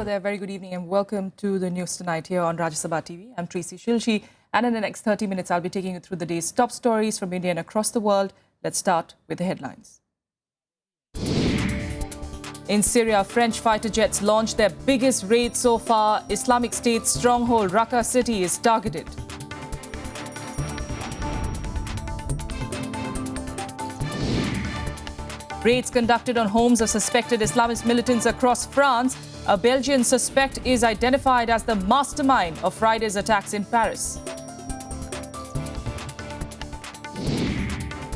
there, very good evening and welcome to the news tonight here on Rajya TV. I'm Tracy Shilshi, and in the next 30 minutes I'll be taking you through the day's top stories from India and across the world. Let's start with the headlines. In Syria, French fighter jets launched their biggest raid so far. Islamic State's stronghold Raqqa city is targeted. Raids conducted on homes of suspected Islamist militants across France. A Belgian suspect is identified as the mastermind of Friday's attacks in Paris.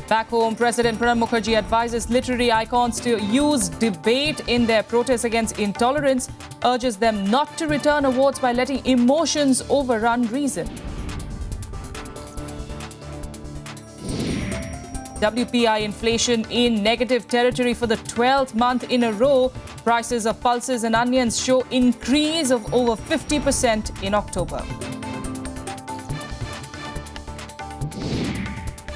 Back home, President Pranab Mukherjee advises literary icons to use debate in their protests against intolerance, urges them not to return awards by letting emotions overrun reason. WPI inflation in negative territory for the 12th month in a row. Prices of pulses and onions show increase of over 50% in October.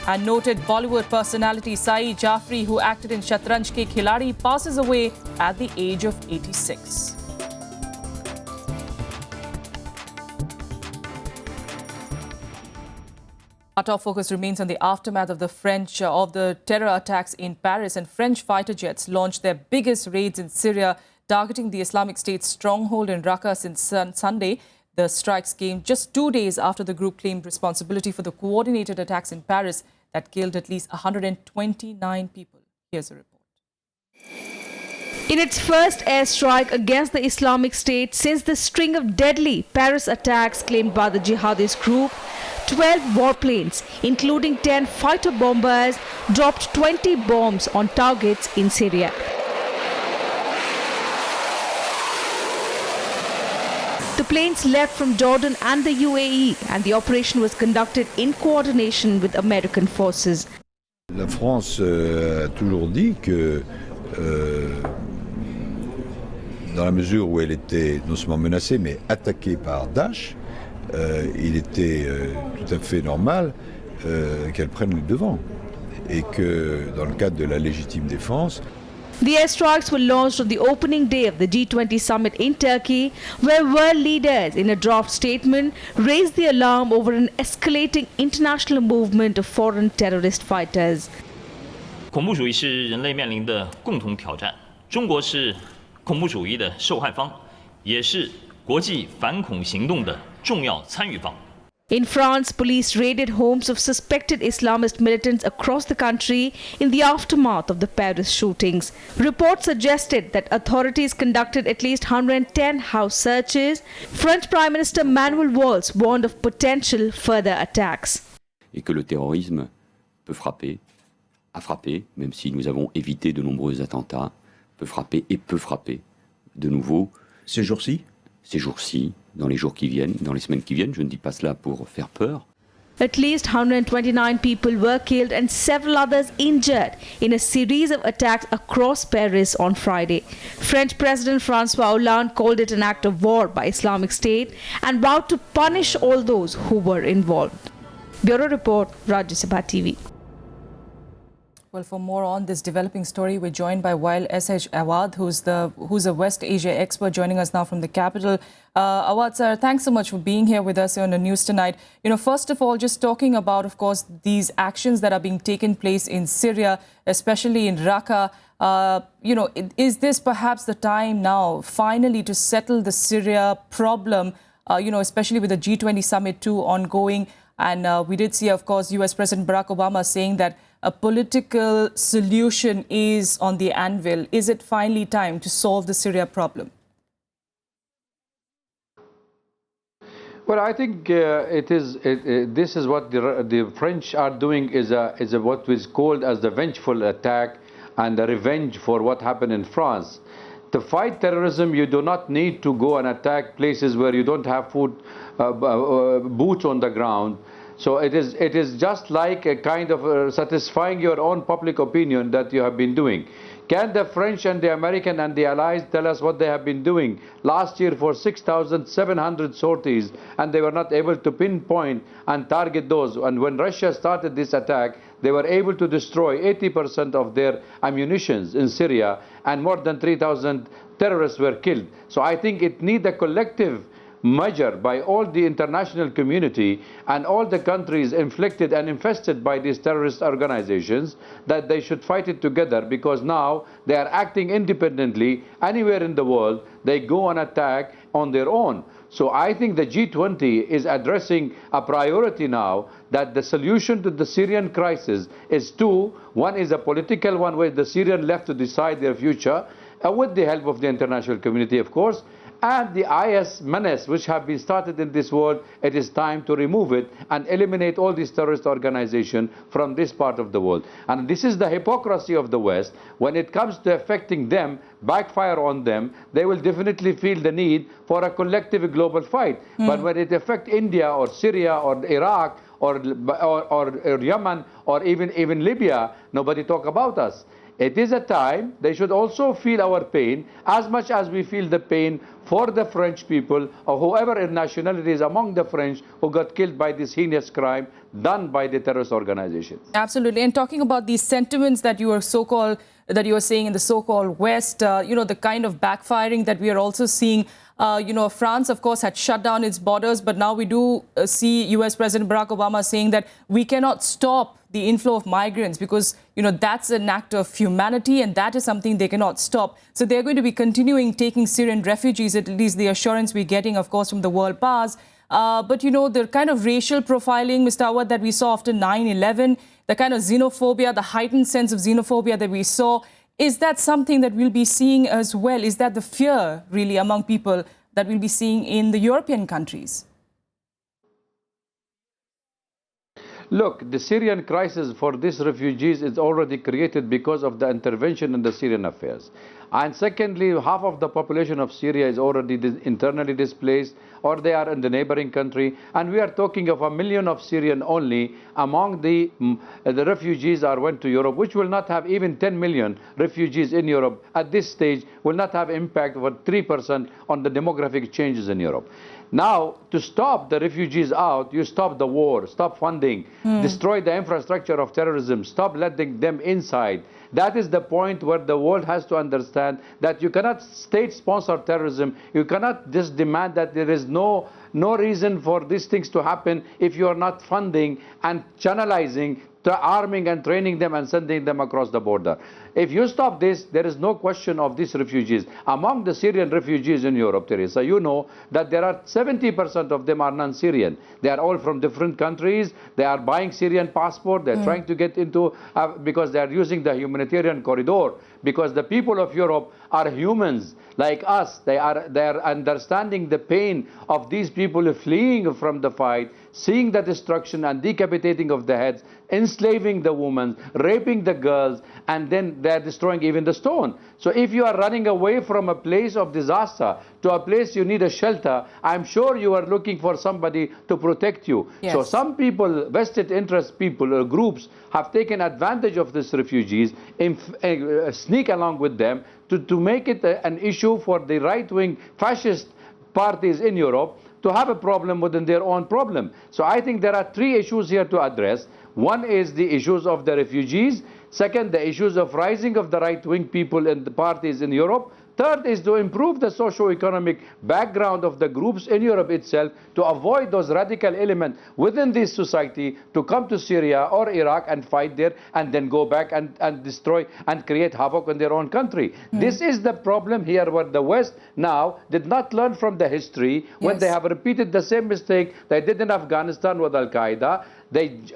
And noted Bollywood personality Saeed Jafri, who acted in Shatranj Ke Khiladi, passes away at the age of 86. Our top focus remains on the aftermath of the terror attacks in Paris, and French fighter jets launched their biggest raids in Syria, targeting the Islamic State's stronghold in Raqqa since Sunday. The strikes came just 2 days after the group claimed responsibility for the coordinated attacks in Paris that killed at least 129 people. Here's a report. In its first airstrike against the Islamic State since the string of deadly Paris attacks claimed by the jihadist group, 12 warplanes, including 10 fighter bombers, dropped 20 bombs on targets in Syria. The planes left from Jordan and the UAE, and the operation was conducted in coordination with American forces. La France a toujours dit que dans la mesure où elle était non seulement menacée mais attaquée par Daesh, il était tout à fait normal qu'elle prenne le devant et que dans le cadre de la légitime défense. The airstrikes were launched on the opening day of the G20 summit in Turkey, where world leaders in a draft statement raised the alarm over an escalating international movement of foreign terrorist fighters. 恐怖主义是人类面临的共同挑战，中国是恐怖主义的受害方，也是国际反恐行动的重要参与方。 In France, police raided homes of suspected Islamist militants across the country in the aftermath of the Paris shootings. Reports suggested that authorities conducted at least 110 house searches. French Prime Minister Manuel Valls warned of potential further attacks. Et que le terrorisme peut frapper, a frappé, même si nous avons évité de nombreux attentats, peut frapper et peut frapper de nouveau. Ces jours-ci ? Ces jours-ci, dans les jours qui viennent, dans les semaines qui viennent, je ne dis pas cela pour faire peur. At least 129 people were killed and several others injured in a series of attacks across Paris on Friday. French President François Hollande called it an act of war by Islamic State and vowed to punish all those who were involved. Bureau Report, Rajya TV. Well, for more on this developing story, we're joined by Wael S.H. Awad, who's a West Asia expert, joining us now from the capital. Awad, sir, thanks so much for being here with us here on the news tonight. You know, first of all, just talking about, of course, these actions that are being taken place in Syria, especially in Raqqa. Is this perhaps the time now, finally, to settle the Syria problem, especially with the G20 summit too ongoing? And we did see, of course, US President Barack Obama saying that a political solution is on the anvil. Is it finally time to solve the Syria problem? Well, I think this is what the French are doing is what is called as the vengeful attack and the revenge for what happened in France. To fight terrorism, you do not need to go and attack places where you don't have boots on the ground. So it is just like a kind of satisfying your own public opinion that you have been doing. Can the French and the American and the Allies tell us what they have been doing last year for 6,700 sorties, and they were not able to pinpoint and target those? And when Russia started this attack, they were able to destroy 80% of their ammunitions in Syria, and more than 3,000 terrorists were killed. So I think it needs a collective measure by all the international community and all the countries inflicted and infested by these terrorist organizations, that they should fight it together, because now they are acting independently. Anywhere in the world, they go on attack on their own. So I think the G20 is addressing a priority now, that the solution to the Syrian crisis is two. One is a political one, where the Syrian left to decide their future, with the help of the international community, of course, and the IS menace, which have been started in this world. It is time to remove it and eliminate all these terrorist organizations from this part of the world. And this is the hypocrisy of the West. When it comes to affecting them, backfire on them, they will definitely feel the need for a collective global fight. But when it affects India or Syria or Iraq or Yemen or even Libya, nobody talk about us. It is a time they should also feel our pain as much as we feel the pain for the French people, or whoever nationality is among the French who got killed by this heinous crime done by the terrorist organizations. Absolutely. And talking about these sentiments that you are saying in the so-called West, the kind of backfiring that we are also seeing. France, of course, had shut down its borders, but now we do see US President Barack Obama saying that we cannot stop the inflow of migrants because, that's an act of humanity and that is something they cannot stop. So they're going to be continuing taking Syrian refugees, at least the assurance we're getting, of course, from the world powers. But, the kind of racial profiling, Mr. Awad, that we saw after 9/11, the kind of xenophobia, the heightened sense of xenophobia that we saw, is that something that we'll be seeing as well? Is that the fear, really, among people that we'll be seeing in the European countries? Look, the Syrian crisis for these refugees is already created because of the intervention in the Syrian affairs. And secondly, half of the population of Syria is already internally displaced, or they are in the neighboring country. And we are talking of 1 million of Syrian only among the refugees are went to Europe, which will not have even 10 million refugees in Europe at this stage, will not have impact of 3% on the demographic changes in Europe. Now, to stop the refugees out, you stop the war, stop funding, destroy the infrastructure of terrorism, stop letting them inside. That is the point where the world has to understand that you cannot state-sponsor terrorism. You cannot just demand that there is no reason for these things to happen if you are not funding and channelizing to arming and training them and sending them across the border. If you stop this, there is no question of these refugees. Among the Syrian refugees in Europe, Teresa, you know that there are 70% of them are non-Syrian. They are all from different countries. They are buying Syrian passport. They're trying to get into, because they are using the humanitarian corridor. Because the people of Europe are humans like us. They are understanding the pain of these people fleeing from the fight, seeing the destruction and decapitating of the heads, enslaving the women, raping the girls, and then they're destroying even the stone. So if you are running away from a place of disaster to a place you need a shelter, I'm sure you are looking for somebody to protect you. Yes. So some people, vested interest people or groups, have taken advantage of these refugees, sneak along with them to make it an issue for the right-wing fascist parties in Europe to have a problem within their own problem. So I think there are three issues here to address. One is the issues of the refugees. Second, the issues of rising of the right-wing people in the parties in Europe. Third is to improve the socio-economic background of the groups in Europe itself to avoid those radical elements within this society to come to Syria or Iraq and fight there and then go back and destroy and create havoc in their own country. This is the problem here, where the West now did not learn from the history when they have repeated the same mistake they did in Afghanistan with Al-Qaeda.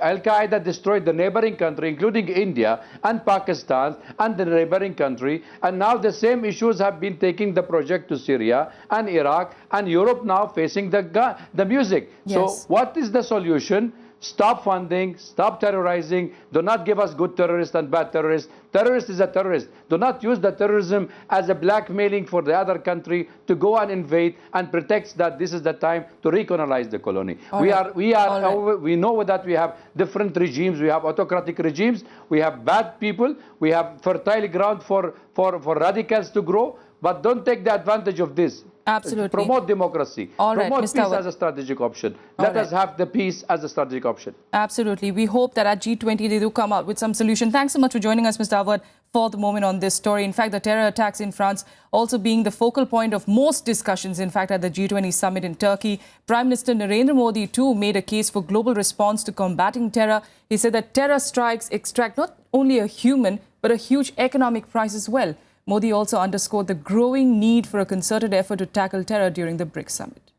Al-Qaeda destroyed the neighboring country, including India and Pakistan and the neighboring country, and now the same issues have been taking the project to Syria and Iraq, and Europe now facing the music. Yes. So what is the solution? Stop funding, stop terrorizing, do not give us good terrorists and bad terrorists. Terrorist is a terrorist. Do not use the terrorism as a blackmailing for the other country to go and invade and protect that this is the time to recolonize the colony. We know that we have different regimes. We have autocratic regimes. We have bad people. We have fertile ground for radicals to grow. But don't take the advantage of this. Absolutely. Promote democracy. All right, Promote Mr. peace Awad. as a strategic option. Let us have the peace as a strategic option. Absolutely. We hope that at G20 they do come up with some solution. Thanks so much for joining us, Mr. Awad, for the moment on this story. In fact, the terror attacks in France also being the focal point of most discussions, in fact, at the G20 summit in Turkey. Prime Minister Narendra Modi, too, made a case for global response to combating terror. He said that terror strikes extract not only a human, but a huge economic price as well. Modi also underscored the growing need for a concerted effort to tackle terror during the BRICS summit.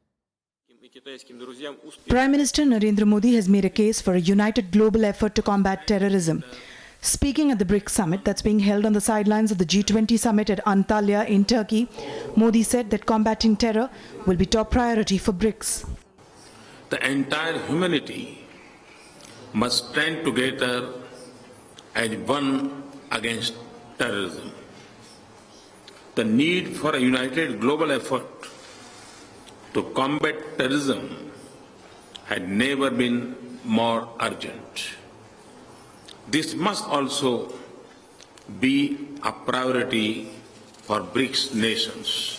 Prime Minister Narendra Modi has made a case for a united global effort to combat terrorism. Speaking at the BRICS summit that's being held on the sidelines of the G20 summit at Antalya in Turkey, Modi said that combating terror will be top priority for BRICS. The entire humanity must stand together as one against terrorism. The need for a united global effort to combat terrorism had never been more urgent. This must also be a priority for BRICS nations.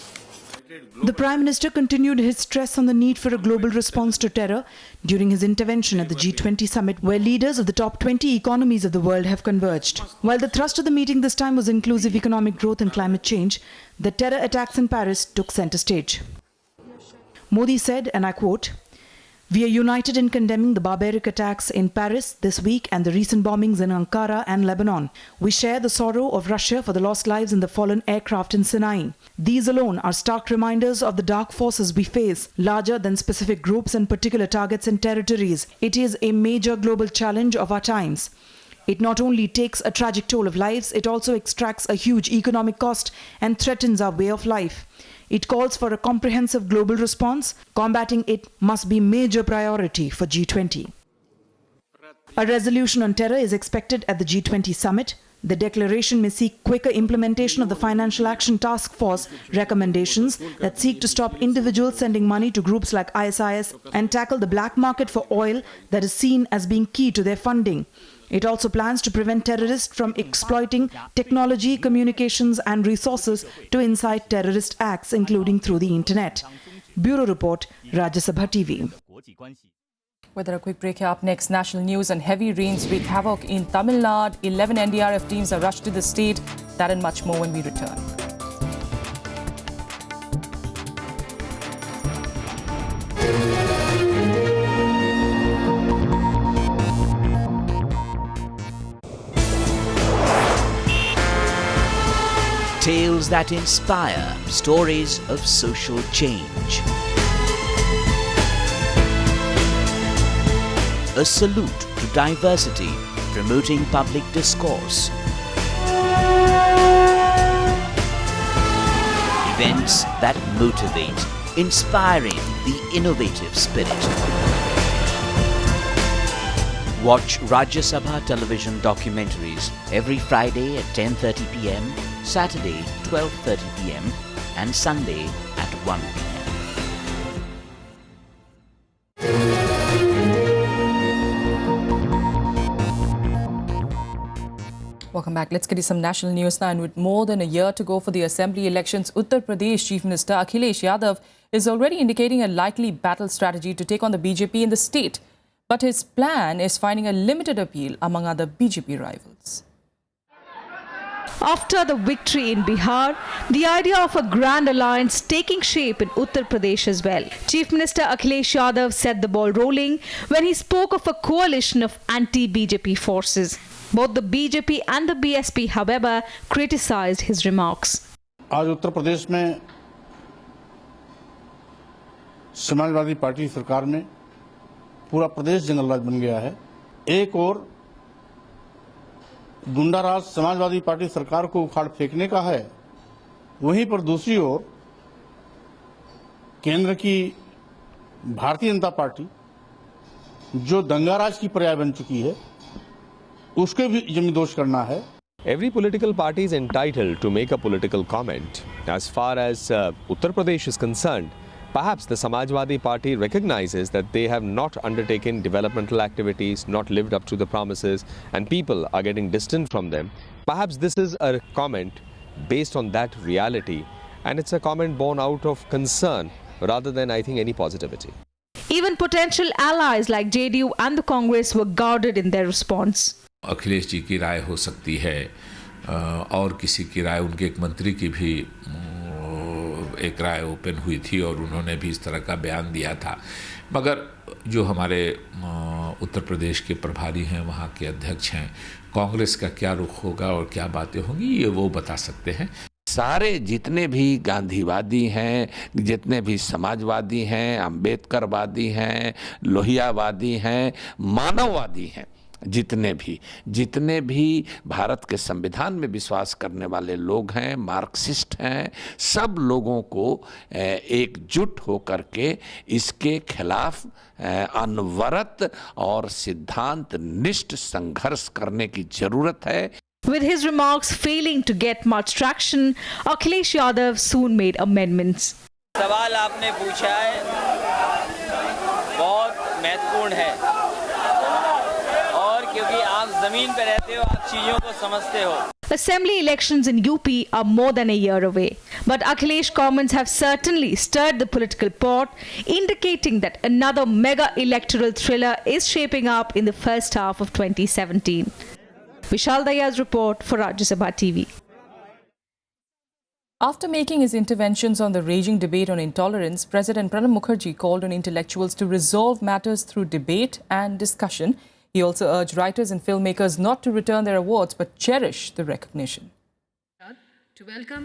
The Prime Minister continued his stress on the need for a global response to terror during his intervention at the G20 summit, where leaders of the top 20 economies of the world have converged. While the thrust of the meeting this time was inclusive economic growth and climate change, the terror attacks in Paris took center stage. Modi said, and I quote, "We are united in condemning the barbaric attacks in Paris this week and the recent bombings in Ankara and Lebanon. We share the sorrow of Russia for the lost lives in the fallen aircraft in Sinai. These alone are stark reminders of the dark forces we face, larger than specific groups and particular targets and territories. It is a major global challenge of our times. It not only takes a tragic toll of lives, it also extracts a huge economic cost and threatens our way of life. It calls for a comprehensive global response. Combating it must be major priority for G20. A resolution on terror is expected at the G20 summit. The declaration may seek quicker implementation of the Financial Action Task Force recommendations that seek to stop individuals sending money to groups like ISIS and tackle the black market for oil that is seen as being key to their funding. It also plans to prevent terrorists from exploiting technology, communications and resources to incite terrorist acts, including through the internet. Bureau Report, Rajya Sabha TV. Weather, a quick break here. Up next, national news and heavy rains wreak havoc in Tamil Nadu. 11 NDRF teams are rushed to the state. That and much more when we return. Tales that inspire, stories of social change. A salute to diversity, promoting public discourse. Events that motivate, inspiring the innovative spirit. Watch Rajya Sabha television documentaries every Friday at 10:30 p.m, Saturday 12:30 p.m and Sunday at 1 p.m. Welcome back. Let's get you some national news now. And with more than a year to go for the assembly elections, Uttar Pradesh Chief Minister Akhilesh Yadav is already indicating a likely battle strategy to take on the BJP in the state. But his plan is finding a limited appeal among other BJP rivals. After the victory in Bihar, the idea of a grand alliance taking shape in Uttar Pradesh as well. Chief Minister Akhilesh Yadav set the ball rolling when he spoke of a coalition of anti-BJP forces. Both the BJP and the BSP, however, criticized his remarks. आज उत्तर प्रदेश में Samajwadi party सरकार में पूरा प्रदेश जंगलराज बन गया है। एक और गुंडाराज समाजवादी पार्टी सरकार को उखाड़ फेंकने का है, वहीं पर दूसरी ओर केंद्र की भारतीय जनता पार्टी जो दंगाराज की पर्याय बन चुकी है, उसके भी जिम्मेदार दोष करना है। Every political party is entitled to make a political comment. As far as Uttar Pradesh is concerned, perhaps the Samajwadi Party recognizes that they have not undertaken developmental activities, not lived up to the promises, and people are getting distant from them. Perhaps this is a comment based on that reality, and it's a comment born out of concern rather than, I think, any positivity. Even potential allies like JDU and the Congress were guarded in their response. Akhilesh ji की राय हो सकती है और किसी की राय, उनके एक मंत्री की भी एक राय ओपन हुई थी और उन्होंने भी इस तरह का बयान दिया था, मगर जो हमारे उत्तर प्रदेश के प्रभारी हैं, वहाँ के अध्यक्ष हैं, कांग्रेस का क्या रुख होगा और क्या बातें होंगी ये वो बता सकते हैं। सारे जितने भी गांधीवादी हैं, जितने भी समाजवादी हैं, अंबेडकरवादी हैं, लोहियावादी हैं, मानववादी हैं, जितने भी भारत के संविधान में विश्वास करने वाले लोग हैं, मार्क्सिस्ट हैं, सब लोगों को एकजुट होकर के इसके खिलाफ अनवरत और सिद्धांत निष्ठ संघर्ष करने की जरूरत है। With his remarks failing to get much traction, Akhilesh Yadav soon made amendments. सवाल आपने पूछा है बहुत महत्वपूर्ण है और क्योंकि आप जमीन पर रहते हो, आप चीजों को समझते हो। Assembly elections in UP are more than a year away, but Akhilesh comments have certainly stirred the political pot, indicating that another mega electoral thriller is shaping up in the first half of 2017. Vishal Daya's report for Rajya Sabha TV. After making his interventions on the raging debate on intolerance, President Pranab Mukherjee called on intellectuals to resolve matters through debate and discussion. He also urged writers and filmmakers not to return their awards but cherish the recognition.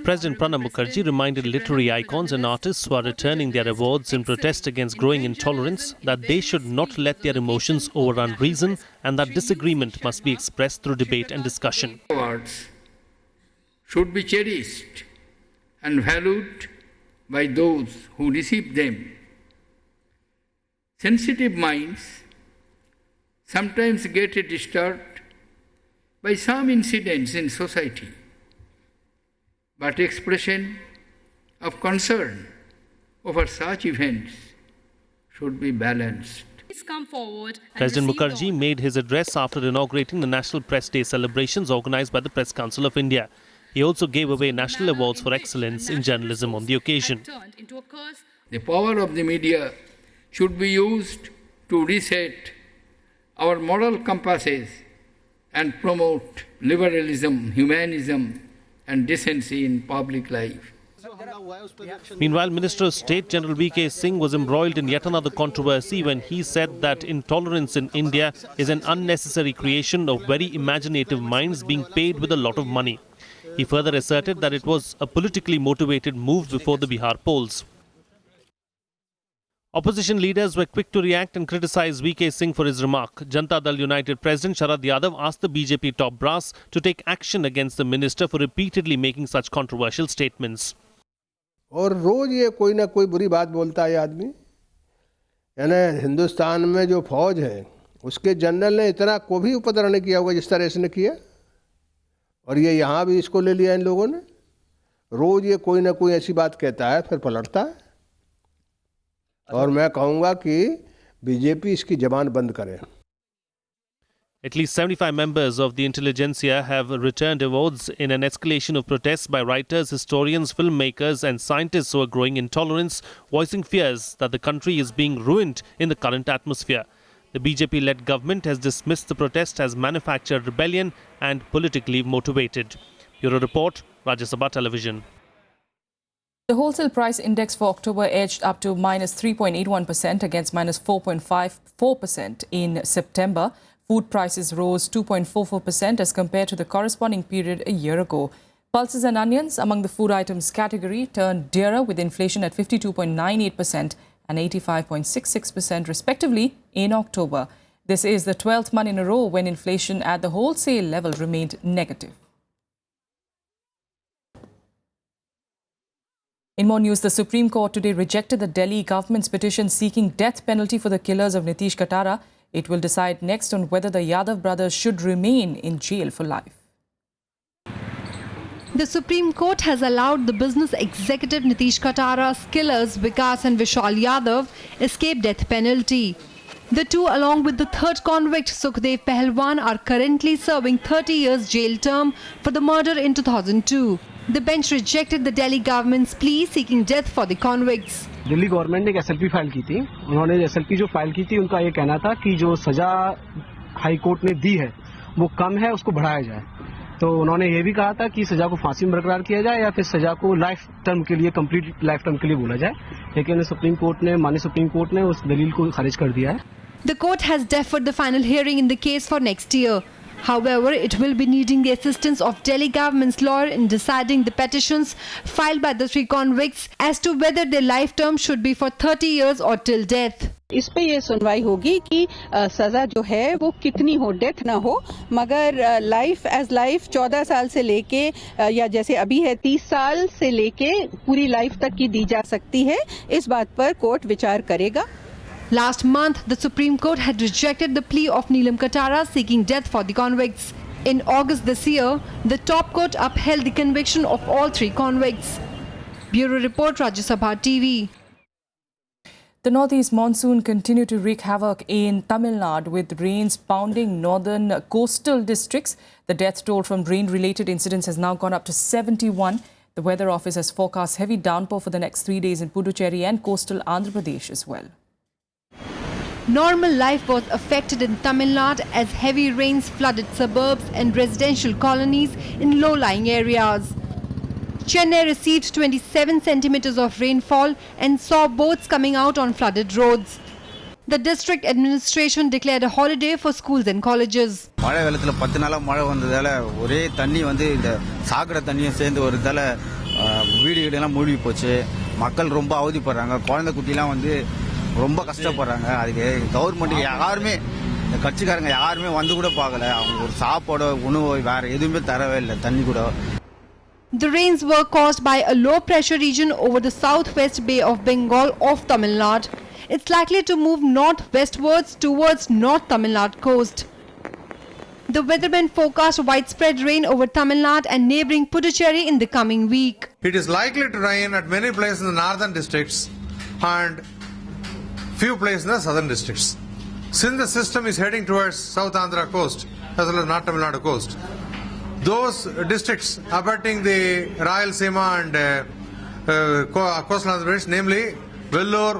President Pranab Mukherjee reminded literary icons and artists who are returning their awards in protest against growing intolerance that they should not let their emotions overrun reason and that disagreement must be expressed through debate and discussion. Awards should be cherished and valued by those who receive them. Sensitive minds sometimes get disturbed by some incidents in society, but expression of concern over such events should be balanced. President Mukherjee made his address after inaugurating the National Press Day celebrations organized by the Press Council of India. He also gave away national awards for excellence in journalism on the occasion. The power of the media should be used to reset our moral compasses and promote liberalism, humanism, and decency in public life. Meanwhile, Minister of State General V.K. Singh was embroiled in yet another controversy when he said that intolerance in India is an unnecessary creation of very imaginative minds being paid with a lot of money. He further asserted that it was a politically motivated move before the Bihar polls. Opposition leaders were quick to react and criticize V.K. Singh for his remark. Janata Dal United President Sharad Yadav asked the BJP top brass to take action against the minister for repeatedly making such controversial statements. और रोज ये कोई ना कोई बुरी बात बोलता है आदमी। यानी हिंदुस्तान में जो फौज है उसके जनरल ने इतना को भी उपद्रव नहीं किया होगा जिस तरह इसने किया, और ये यहाँ भी इसको ले लिया इन लोगों ने। रोज ये कोई ना कोई ऐसी बात कहता है फिर पलटता है, और मैं कहूँगा कि बीजेपी इसकी जबान बंद करे। At least 75 members of the intelligentsia have returned awards in an escalation of protests by writers, historians, filmmakers and scientists who are growing intolerance, voicing fears that the country is being ruined in the current atmosphere. The BJP-led government has dismissed the protest as manufactured rebellion and politically motivated. Bureau Report, Rajya Sabha Television. The wholesale price index for October edged up to minus 3.81% against minus 4.54% in September. Food prices rose 2.44% as compared to the corresponding period a year ago. Pulses and onions among the food items category turned dearer with inflation at 52.98% and 85.66% respectively in October. This is the 12th month in a row when inflation at the wholesale level remained negative. In more news, the Supreme Court today rejected the Delhi government's petition seeking death penalty for the killers of Nitish Katara. It will decide next on whether the Yadav brothers should remain in jail for life. The Supreme Court has allowed the business executive Nitish Katara's killers Vikas and Vishal Yadav escape death penalty. The two, along with the third convict Sukhdev Pahalwan, are currently serving 30 years jail term for the murder in 2002. The bench rejected the Delhi government's plea seeking death for the convicts. Delhi government ने एक SLP file की थी. उन्होंने SLP जो file की थी उनका ये कहना था कि जो सजा हाई कोर्ट ने दी है वो कम है, उसको बढ़ाया जाए. तो उन्होंने ये भी कहा था कि सजा को फांसी में बरकरार किया जाए या फिर सजा को लाइफ टर्म के लिए, कंप्लीट लाइफ टर्म के लिए बोला जाए. लेकिन माननीय सुप्रीम कोर्ट ने उस दलील को खारिज कर दिया है. The court has deferred the final hearing in the case for next year. However, it will be needing the assistance of Delhi government's lawyer in deciding the petitions filed by the 3 convicts as to whether their life term should be for 30 years or till death. इस पे ये सुनवाई होगी कि सजा जो है वो कितनी हो, डेथ ना हो, मगर लाइफ एज लाइफ 14 साल से लेके या जैसे अभी है 30 साल से लेके पूरी लाइफ तक की दी जा सकती है. इस बात पर कोर्ट विचार करेगा. Last month, the Supreme Court had rejected the plea of Neelam Katara seeking death for the convicts. In August this year, the top court upheld the conviction of all 3 convicts. Bureau Report, Rajya Sabha TV. The northeast monsoon continued to wreak havoc in Tamil Nadu with rains pounding northern coastal districts. The death toll from rain-related incidents has now gone up to 71. The Weather Office has forecast heavy downpour for the next 3 days in Puducherry and coastal Andhra Pradesh as well. Normal life was affected in Tamil Nadu as heavy rains flooded suburbs and residential colonies in low-lying areas. Chennai received 27 centimeters of rainfall and saw boats coming out on flooded roads. The district administration declared a holiday for schools and colleges. மழை வெள்ளத்துல 10 நாளா மழை வந்ததால ஒரே தண்ணி வந்து இந்த சாக்கடை தண்ணியும் சேர்ந்து வரதால வீடு எல்லாம் மூழ்கி போச்சு. மக்கள் ரொம்ப அவதிப்படுறாங்க. குழந்தை குட்டிலாம் வந்து ரொம்ப கஷ்டப்படுறாங்க. அதுக்கு கவர்மெண்ட் யாருமே, இந்த கட்சிக்காரங்க யாருமே வந்து கூட பார்க்கல. அவங்க ஒரு சாப்பாடு உணவு வேற எதுவுமே தரவே இல்லை, தண்ணி கூட. The rains were caused by a low pressure region over the southwest Bay of Bengal off Tamil Nadu. It's likely to move northwestwards towards North Tamil Nadu coast. The weathermen forecast widespread rain over Tamil Nadu and neighbouring Puducherry in the coming week. It is likely to rain at many places in the northern districts and few places in the southern districts. Since the system is heading towards South Andhra coast as well as North Tamil Nadu coast, those districts abutting the Rayalaseema and coastal Andhra Pradesh, namely Vellore,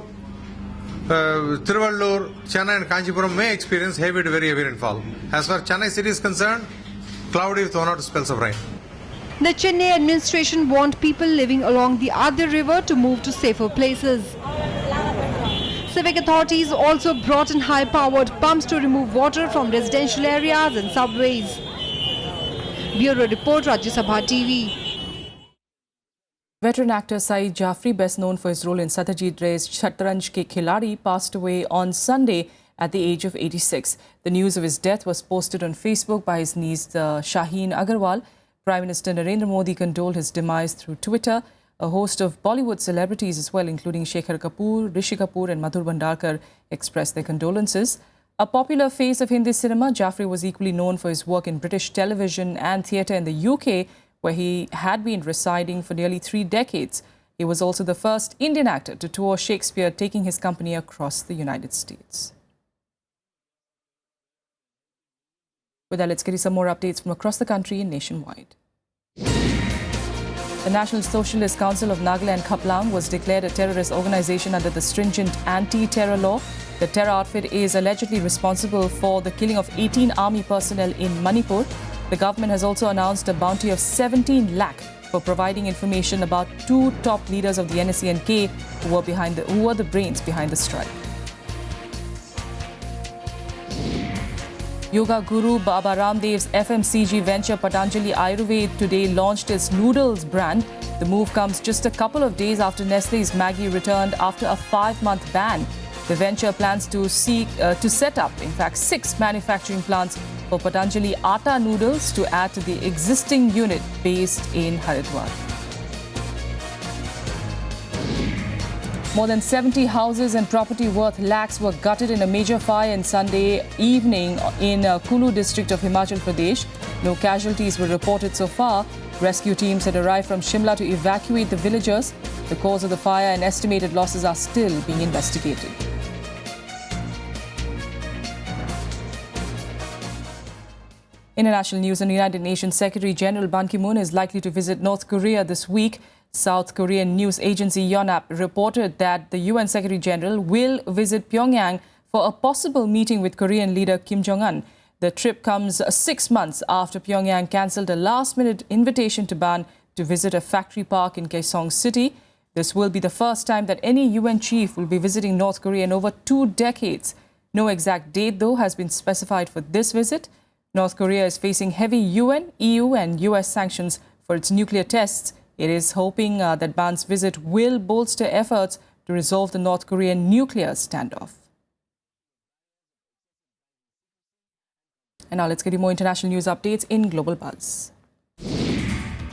Tiruvallur, Chennai and Kanchipuram, may experience heavy to very heavy rainfall. As far as Chennai city is concerned, cloudy with 1 or 2 spells of rain. The Chennai administration warned people living along the Adya river to move to safer places. Civic authorities also brought in high-powered pumps to remove water from residential areas and subways. Bureau Report, Rajya Sabha TV. Veteran actor Saeed Jafri, best known for his role in Satyajit Ray's Shatranj Ke Khiladi, passed away on Sunday at the age of 86. The news of his death was posted on Facebook by his niece Shaheen Agarwal. Prime Minister Narendra Modi condoled his demise through Twitter. A host of Bollywood celebrities as well, including Shekhar Kapoor, Rishi Kapoor and Madhur Bhandarkar, expressed their condolences. A popular face of Hindi cinema, Jafri was equally known for his work in British television and theatre in the UK, where he had been residing for nearly 3 decades. He was also the first Indian actor to tour Shakespeare, taking his company across the United States. With that, let's get you some more updates from across the country and nationwide. The National Socialist Council of Nagaland Khaplang was declared a terrorist organization under the stringent anti-terror law. The terror outfit is allegedly responsible for the killing of 18 army personnel in Manipur. The government has also announced a bounty of 17 lakh for providing information about 2 top leaders of the NSCNK who were the brains behind the strike. Yoga guru Baba Ramdev's FMCG venture Patanjali Ayurved today launched its noodles brand. The move comes just a couple of days after Nestle's Maggi returned after a 5-month ban. The venture plans to set up, in fact, 6 manufacturing plants for Patanjali Atta noodles to add to the existing unit based in Haridwar. More than 70 houses and property worth lakhs were gutted in a major fire on Sunday evening in Kulu district of Himachal Pradesh. No casualties were reported so far. Rescue teams had arrived from Shimla to evacuate the villagers. The cause of the fire and estimated losses are still being investigated. International news: and United Nations Secretary General Ban Ki-moon is likely to visit North Korea this week. South Korean news agency Yonhap reported that the UN Secretary General will visit Pyongyang for a possible meeting with Korean leader Kim Jong-un. The trip comes 6 months after Pyongyang cancelled a last-minute invitation to Ban to visit a factory park in Kaesong City. This will be the first time that any UN chief will be visiting North Korea in over 2 decades. No exact date, though, has been specified for this visit. North Korea is facing heavy UN, EU and US sanctions for its nuclear tests. It is hoping that Ban's visit will bolster efforts to resolve the North Korean nuclear standoff. And now let's get you more international news updates in Global Buzz.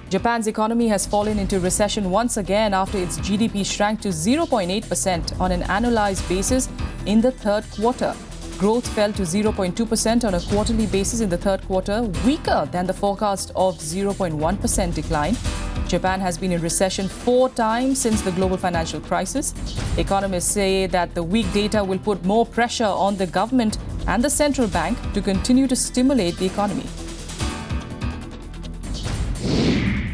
Japan's economy has fallen into recession once again after its GDP shrank to 0.8% on an annualized basis in the third quarter. Growth fell to 0.2% on a quarterly basis in the third quarter, weaker than the forecast of 0.1% decline. Japan has been in recession 4 times since the global financial crisis. Economists say that the weak data will put more pressure on the government and the central bank to continue to stimulate the economy.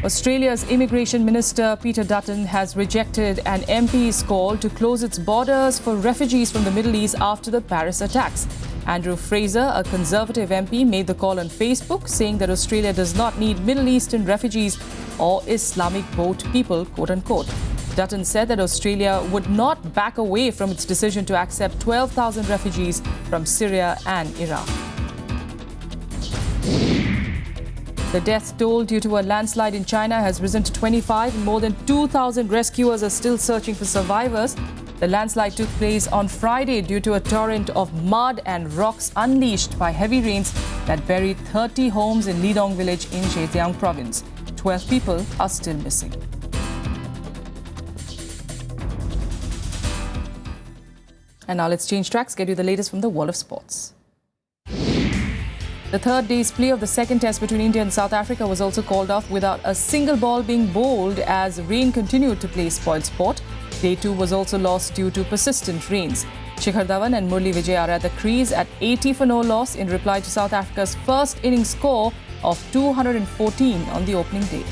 Australia's Immigration Minister Peter Dutton has rejected an MP's call to close its borders for refugees from the Middle East after the Paris attacks. Andrew Fraser, a Conservative MP, made the call on Facebook, saying that Australia does not need Middle Eastern refugees or Islamic boat people, quote-unquote. Dutton said that Australia would not back away from its decision to accept 12,000 refugees from Syria and Iraq. The death toll due to a landslide in China has risen to 25 and more than 2,000 rescuers are still searching for survivors. The landslide took place on Friday due to a torrent of mud and rocks unleashed by heavy rains that buried 30 homes in Lidong village in Zhejiang province. 12 people are still missing. And now let's change tracks, get you the latest from the world of sports. The third day's play of the second test between India and South Africa was also called off without a single ball being bowled as rain continued to play spoil sport. Day 2 was also lost due to persistent rains. Shikhar Dhawan and Murli Vijay are at the crease at 80 for no loss in reply to South Africa's first innings score of 214 on the opening day.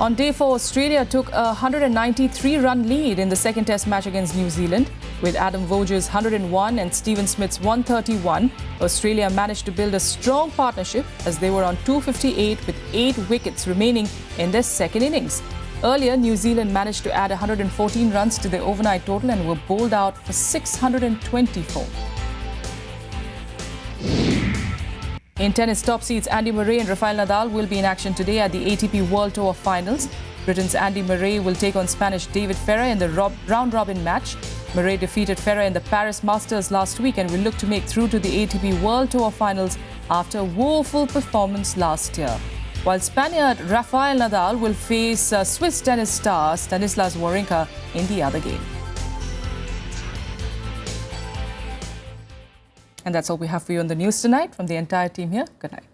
On day 4, Australia took a 193-run lead in the second test match against New Zealand. With Adam Voger's 101 and Stephen Smith's 131, Australia managed to build a strong partnership as they were on 258 with 8 wickets remaining in their second innings. Earlier, New Zealand managed to add 114 runs to their overnight total and were bowled out for 624. In tennis, top seeds Andy Murray and Rafael Nadal will be in action today at the ATP World Tour Finals. Britain's Andy Murray will take on Spanish David Ferrer in the round-robin match. Murray defeated Ferrer in the Paris Masters last week and will look to make through to the ATP World Tour Finals after a woeful performance last year. While Spaniard Rafael Nadal will face Swiss tennis star Stanislas Wawrinka in the other game. And that's all we have for you on the news tonight. From the entire team here, good night.